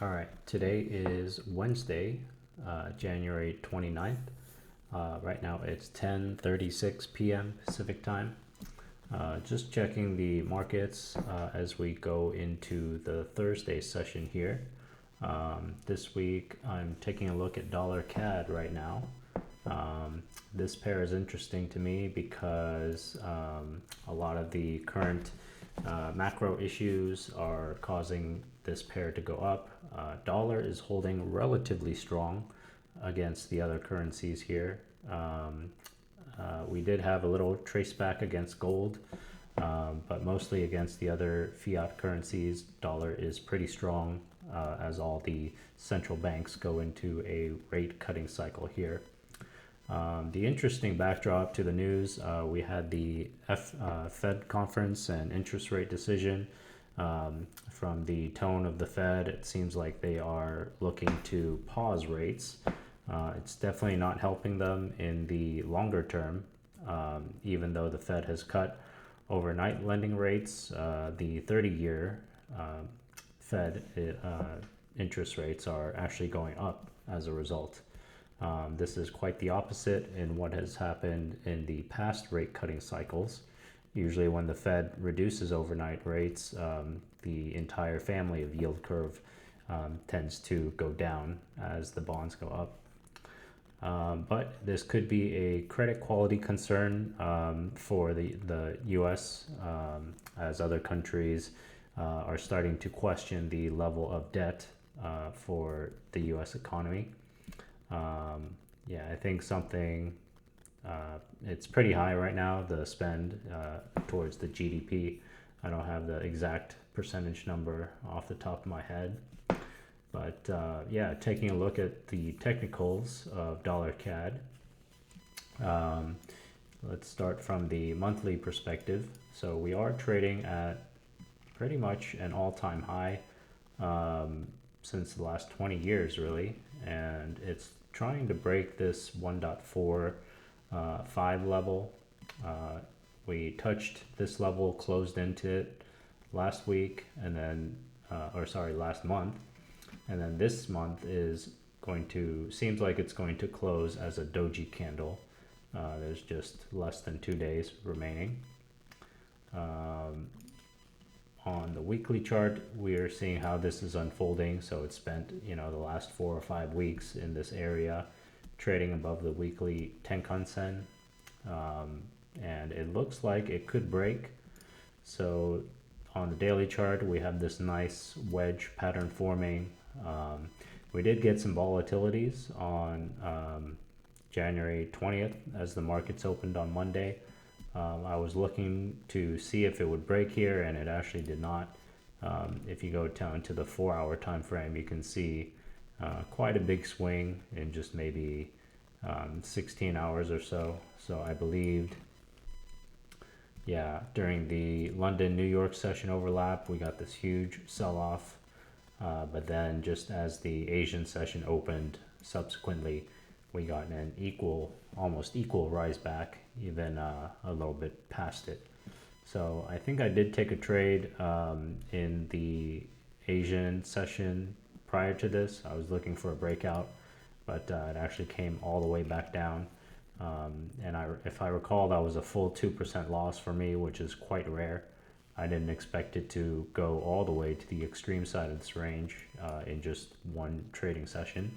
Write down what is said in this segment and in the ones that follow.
All right, today is Wednesday, January 29th. Right now it's 10:36 p.m. Pacific time. Just checking the markets as we go into the Thursday session here. This week I'm taking a look at dollar CAD right now. This pair is interesting to me because a lot of the current macro issues are causing this pair to go up. Dollar is holding relatively strong against the other currencies here. We did have a little trace back against gold, but mostly against the other fiat currencies. Dollar is pretty strong as all the central banks go into a rate cutting cycle here. The interesting backdrop to the news, we had the Fed conference and interest rate decision. From the tone of the Fed, it seems like they are looking to pause rates. It's definitely not helping them in the longer term, even though the Fed has cut overnight lending rates. The 30-year Fed interest rates are actually going up as a result. This is quite the opposite in what has happened in the past rate cutting cycles. Usually when the Fed reduces overnight rates, the entire family of yield curve tends to go down as the bonds go up. But this could be a credit quality concern for the US as other countries are starting to question the level of debt for the US economy. I think something, it's pretty high right now, the spend towards the GDP. I don't have the exact percentage number off the top of my head. But taking a look at the technicals of dollar CAD, let's start from the monthly perspective. So we are trading at pretty much an all-time high since the last 20 years, really. And it's trying to break this 1.45 level. We touched this level, closed into it last week, and then, last month. And then this month seems like it's going to close as a doji candle. There's just less than 2 days remaining. On the weekly chart, we're seeing how this is unfolding. So it's spent, the last 4 or 5 weeks in this area, trading above the weekly Tenkan-sen. And it looks like it could break. So on the daily chart, we have this nice wedge pattern forming. We did get some volatilities on January 20th as the markets opened on Monday. I was looking to see if it would break here, and it actually did not. If you go down to the 4-hour time frame, you can see quite a big swing in just maybe 16 hours or so. So I believed, during the London-New York session overlap, we got this huge sell-off. But then just as the Asian session opened, subsequently, we got an almost equal rise back, even a little bit past it. So I think I did take a trade in the Asian session prior to this. I was looking for a breakout, but it actually came all the way back down. And if I recall, that was a full 2% loss for me, which is quite rare. I didn't expect it to go all the way to the extreme side of this range in just one trading session.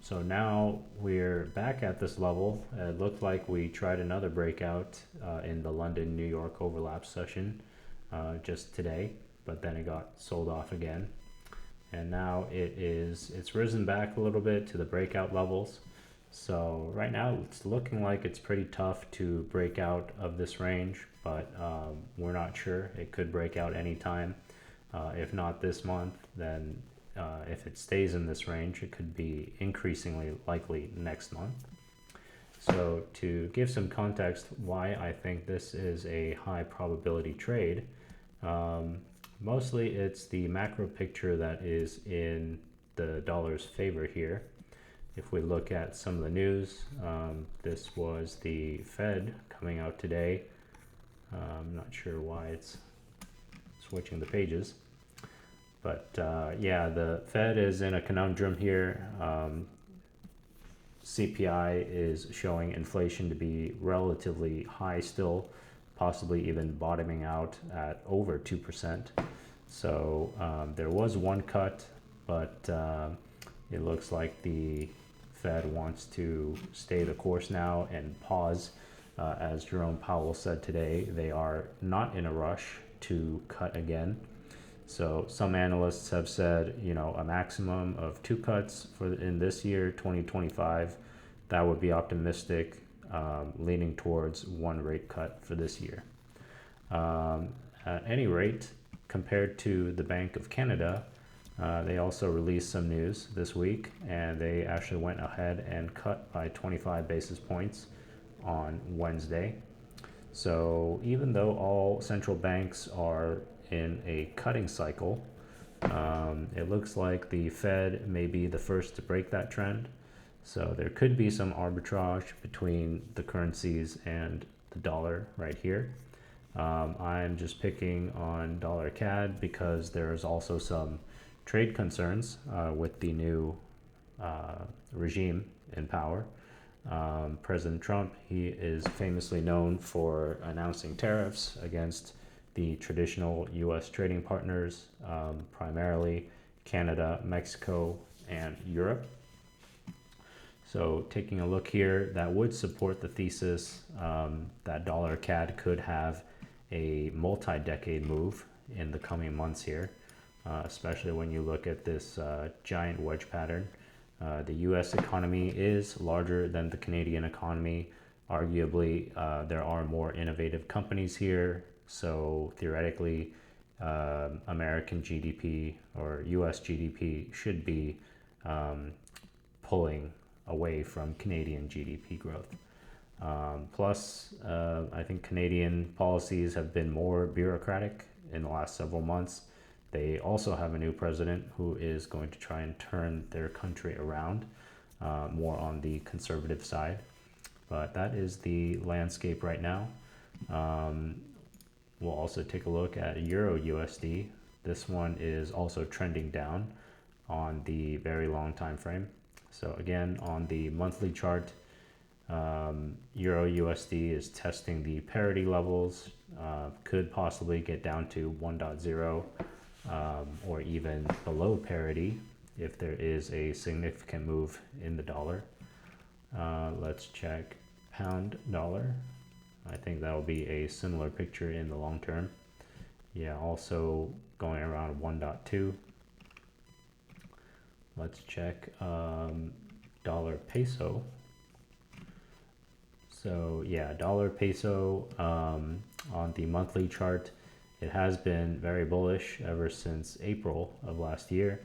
So now we're back at this level. It looked like we tried another breakout in the London-New York overlap session just today, but then it got sold off again. And now it's risen back a little bit to the breakout levels. So right now it's looking like it's pretty tough to break out of this range, but we're not sure. It could break out anytime. If not this month, then if it stays in this range, it could be increasingly likely next month. So to give some context why I think this is a high probability trade, mostly it's the macro picture that is in the dollar's favor here. If we look at some of the news, this was the Fed coming out today. I'm not sure why it's switching the pages. But yeah, the Fed is in a conundrum here. CPI is showing inflation to be relatively high still, possibly even bottoming out at over 2%. So there was one cut, but it looks like the Fed wants to stay the course now and pause. As Jerome Powell said today, they are not in a rush to cut again. So some analysts have said, a maximum of 2 cuts in this year, 2025. That would be optimistic, leaning towards one rate cut for this year. At any rate, compared to the Bank of Canada, they also released some news this week, and they actually went ahead and cut by 25 basis points on Wednesday. So even though all central banks are in a cutting cycle, it looks like the Fed may be the first to break that trend. So there could be some arbitrage between the currencies and the dollar right here. I'm just picking on dollar CAD because there's also some trade concerns with the new regime in power. President Trump, he is famously known for announcing tariffs against the traditional U.S. trading partners, primarily Canada, Mexico, and Europe. So taking a look here, that would support the thesis that dollar CAD could have a multi-decade move in the coming months here, especially when you look at this giant wedge pattern. The U.S. economy is larger than the Canadian economy. Arguably, there are more innovative companies here, so theoretically, American GDP or U.S. GDP should be pulling away from Canadian GDP growth. Plus, I think Canadian policies have been more bureaucratic in the last several months. They also have a new president who is going to try and turn their country around, more on the conservative side. But that is the landscape right now. We'll also take a look at Euro USD. This one is also trending down on the very long time frame. So again, on the monthly chart, Euro USD is testing the parity levels, could possibly get down to 1.0 or even below parity if there is a significant move in the dollar. Let's check pound dollar. I think that will be a similar picture in the long term. Yeah, also going around 1.2. Let's check dollar peso. So yeah, dollar peso on the monthly chart, it has been very bullish ever since April of last year,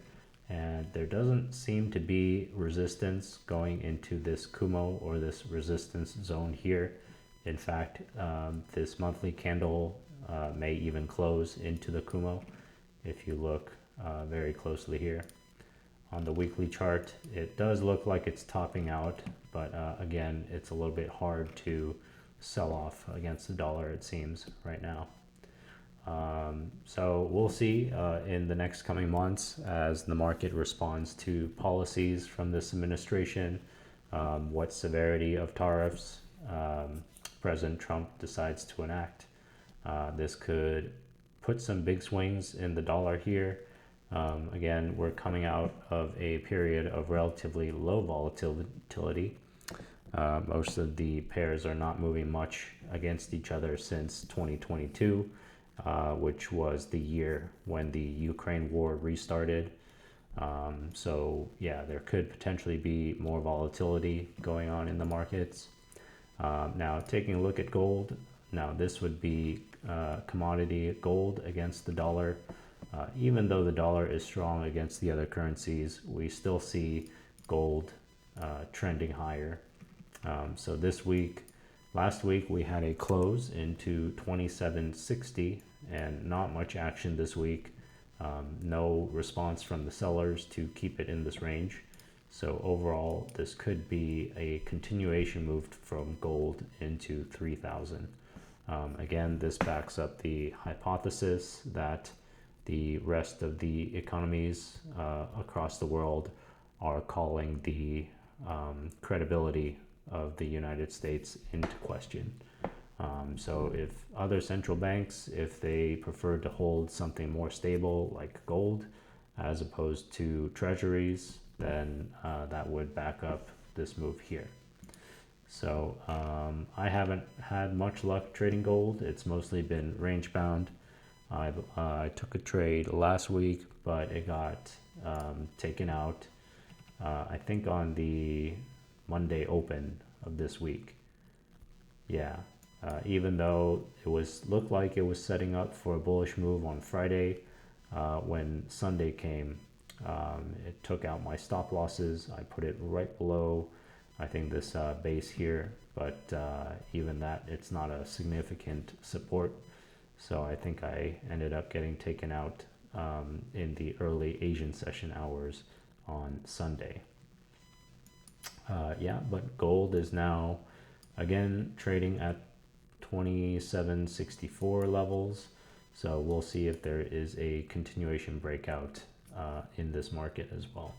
and there doesn't seem to be resistance going into this Kumo or this resistance zone here. In fact, this monthly candle may even close into the Kumo if you look very closely here. On the weekly chart, it does look like it's topping out, but again, it's a little bit hard to sell off against the dollar, it seems, right now. So we'll see in the next coming months as the market responds to policies from this administration, what severity of tariffs President Trump decides to enact. This could put some big swings in the dollar here. Again, we're coming out of a period of relatively low volatility. Most of the pairs are not moving much against each other since 2022, which was the year when the Ukraine war restarted. So yeah, there could potentially be more volatility going on in the markets. Now taking a look at gold, now this would be commodity gold against the dollar. Even though the dollar is strong against the other currencies, we still see gold trending higher. So this week, last week we had a close into 2760 and not much action this week. No response from the sellers to keep it in this range. So overall, this could be a continuation move from gold into 3000. Again, this backs up the hypothesis that the rest of the economies across the world are calling the credibility of the United States into question. So if other central banks, if they prefer to hold something more stable like gold as opposed to treasuries, then that would back up this move here. So I haven't had much luck trading gold. It's mostly been range bound. I took a trade last week, but it got taken out, I think on the Monday open of this week. Yeah, even though it looked like it was setting up for a bullish move on Friday, when Sunday came, it took out my stop losses. I put it right below, I think, this base here, but even that, it's not a significant support. So I think I ended up getting taken out in the early Asian session hours on Sunday. Yeah, but gold is now again trading at 2764 levels. So we'll see if there is a continuation breakout in this market as well.